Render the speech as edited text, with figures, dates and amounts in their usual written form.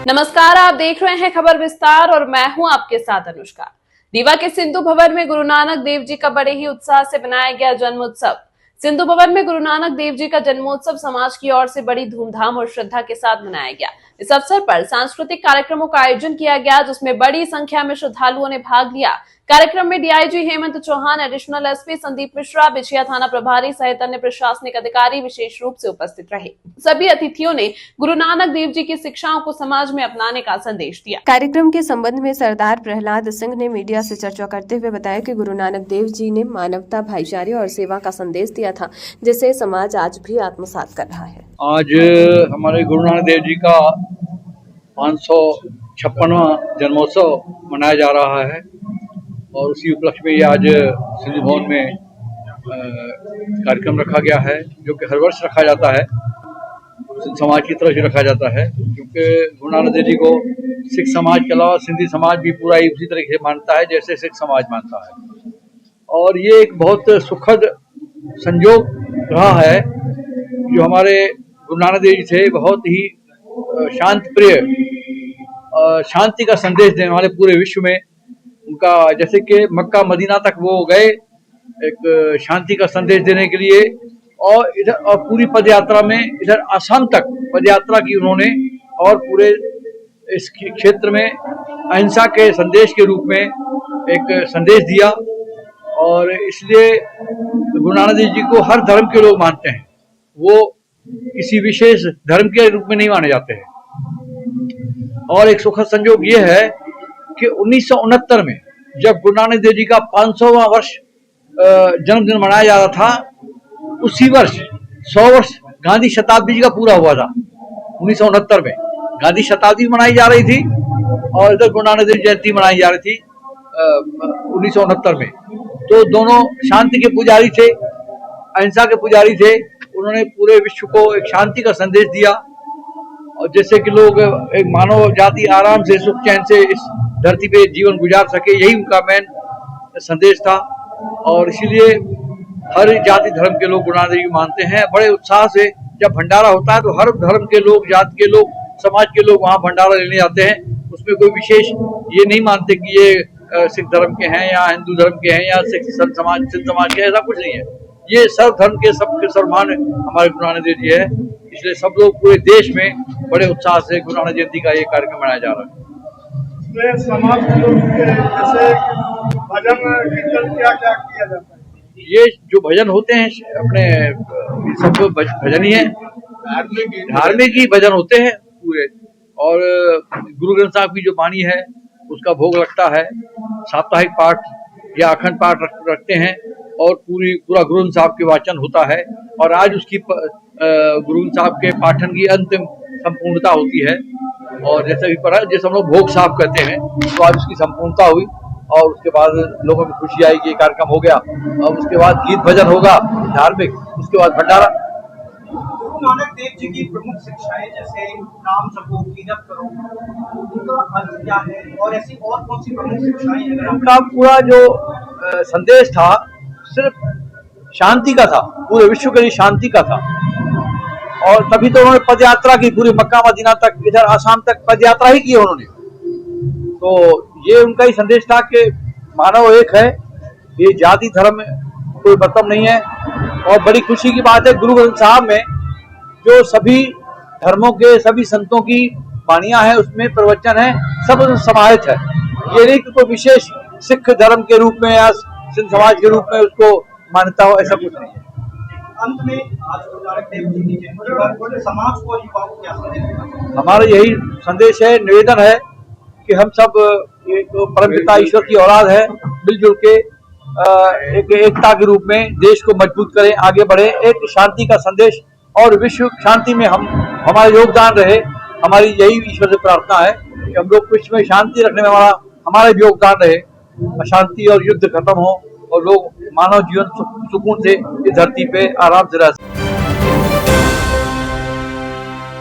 नमस्कार, आप देख रहे हैं खबर विस्तार और मैं हूं आपके साथ अनुष्का। रीवा के सिंधु भवन में गुरु नानक देव जी का बड़े ही उत्साह से बनाया गया जन्मोत्सव। सिंधु भवन में गुरु नानक देव जी का जन्मोत्सव समाज की ओर से बड़ी धूमधाम और श्रद्धा के साथ मनाया गया। इस अवसर पर सांस्कृतिक कार्यक्रमों का आयोजन किया गया, जिसमें बड़ी संख्या में श्रद्धालुओं ने भाग लिया। कार्यक्रम में DIG Hemant Chauhan, additional SP Sandeep Mishra, Bichhiya थाना प्रभारी सहित अन्य प्रशासनिक अधिकारी विशेष रूप से उपस्थित रहे। सभी अतिथियों ने गुरु नानक देव जी की शिक्षाओं को समाज में अपनाने का संदेश दिया। कार्यक्रम के संबंध में सरदार प्रहलाद सिंह ने मीडिया से चर्चा करते हुए बताया कि गुरु नानक देव जी ने मानवता, भाईचारे और सेवा का संदेश दिया था, जिसे समाज आज भी आत्मसात कर रहा है। आज हमारे गुरु नानक देव जी का 556वां जन्मोत्सव मनाया जा रहा है और उसी उपलक्ष्य में आज सिंधु भवन में कार्यक्रम रखा गया है, जो कि हर वर्ष रखा जाता है। समाज की तरफ से रखा जाता है, क्योंकि गुरु नानक देव जी को सिख समाज के अलावा सिंधी समाज भी पूरा ही उसी तरीके से मानता है जैसे सिख समाज मानता है। और ये एक बहुत सुखद संयोग रहा है, जो हमारे गुरु नानक देव जी थे बहुत ही शांत प्रिय, शांति का संदेश देने वाले पूरे विश्व में। उनका जैसे कि मक्का मदीना तक वो गए एक शांति का संदेश देने के लिए, और इधर और पूरी पद यात्रा में इधर आसाम तक पद यात्रा की उन्होंने, और पूरे इस क्षेत्र में अहिंसा के संदेश के रूप में एक संदेश दिया। और इसलिए गुरु नानक देव जी को हर धर्म के लोग मानते हैं, वो किसी विशेष धर्म के रूप में नहीं माने जाते हैं। और एक सुखद संयोग ये है कि 1969 में जब गुरु नानक देव जी का 500वां वर्ष जन्मदिन मनाया जा रहा था, उसी वर्ष 100 वर्ष गांधी शताब्दी जी का पूरा हुआ था। 1969 में गांधी शताब्दी मनाई जा रही थी और इधर गुरु नानक देव जयंती मनाई जा रही थी 1969 में। तो दोनों शांति के पुजारी थे, अहिंसा के पुजारी थे। उन्होंने पूरे विश्व को एक शांति का संदेश दिया, और जैसे कि लोग एक मानव जाति आराम से सुख चैन से इस धरती पे जीवन गुजार सके, यही उनका मेन संदेश था। और इसीलिए हर जाति धर्म के लोग गुरु नानक देव जी मानते हैं बड़े उत्साह से। जब भंडारा होता है तो हर धर्म के लोग, जाति के लोग, समाज के लोग वहाँ भंडारा लेने जाते हैं। उसमें कोई विशेष ये नहीं मानते कि ये सिख धर्म के हैं या हिंदू धर्म के हैं या सिख समाज के, ऐसा कुछ नहीं है। ये सब धर्म के सबके सम्मान हमारे गुरु नानक देव जी है। इसलिए सब लोग पूरे देश में बड़े उत्साह से गुरु नानक जयंती का ये कार्यक्रम मनाया जा रहा है। समाज के लोग जैसे भजन कीर्तन क्या किया जाता है? ये जो भजन होते हैं अपने सब भजन ही है, धार्मिक ही भजन होते हैं पूरे। और गुरु ग्रंथ साहब की जो वाणी है उसका भोग लगता है, साप्ताहिक पाठ या अखंड पाठ रखते हैं, और पूरा गुरु ग्रंथ साहब के वाचन होता है। और आज उसकी गुरु ग्रंथ साहब के पाठन की अंतिम संपूर्णता होती है। और जैसे भी पढ़ा, जैसे हम लोग भोग साहब कहते हैं, तो आज उसकी संपूर्णता हुई। और उसके बाद लोगों में खुशी आई कि ये कार्यक्रम हो गया। और उसके बाद गीत भजन होगा धार्मिक, उसके बाद भंडारा। गुरु नानक देव जी की प्रमुख शिक्षाएं जैसे नाम जपो, कीरत करो, उनका अर्थ क्या है और ऐसी और कौन सी प्रमुख शिक्षाएं? अगर उनका पूरा जो संदेश था सिर्फ शांति का था, पूरे विश्व के लिए शांति का था। और तभी तो उन्होंने पद यात्रा की, पूरी मक्का मदीना तक, इधर आसाम तक पद यात्रा ही की उन्होंने। तो ये उनका ही संदेश था कि मानव एक है, ये जाति धर्म कोई मतलब नहीं है। और बड़ी खुशी की बात है, गुरु ग्रंथ साहब में जो सभी धर्मों के सभी संतों की वाणियां हैं, उसमें प्रवचन है, सब समाहित है। ये नहीं कि कोई विशेष सिख धर्म के रूप में या सिंध समाज के रूप में उसको मान्यता हो, ऐसा कुछ नहीं है। अंत में आज गुरु नानक देव जी की जयंती पर समाज को युवाओं को क्या संदेश? हमारा यही संदेश है, निवेदन है कि हम सब एक परमपिता ईश्वर की औलाद है, मिलजुल के एक एकता के रूप में देश को मजबूत करें, आगे बढ़े। एक शांति का संदेश और विश्व शांति में हमारा योगदान रहे। हमारी यही ईश्वर से प्रार्थना है कि हम लोग विश्व में शांति रखने में हमारा योगदान रहे, अशांति और युद्ध खत्म हो और लोग मानव जीवन सुकून से इस धरती पे आराम से रह सकें।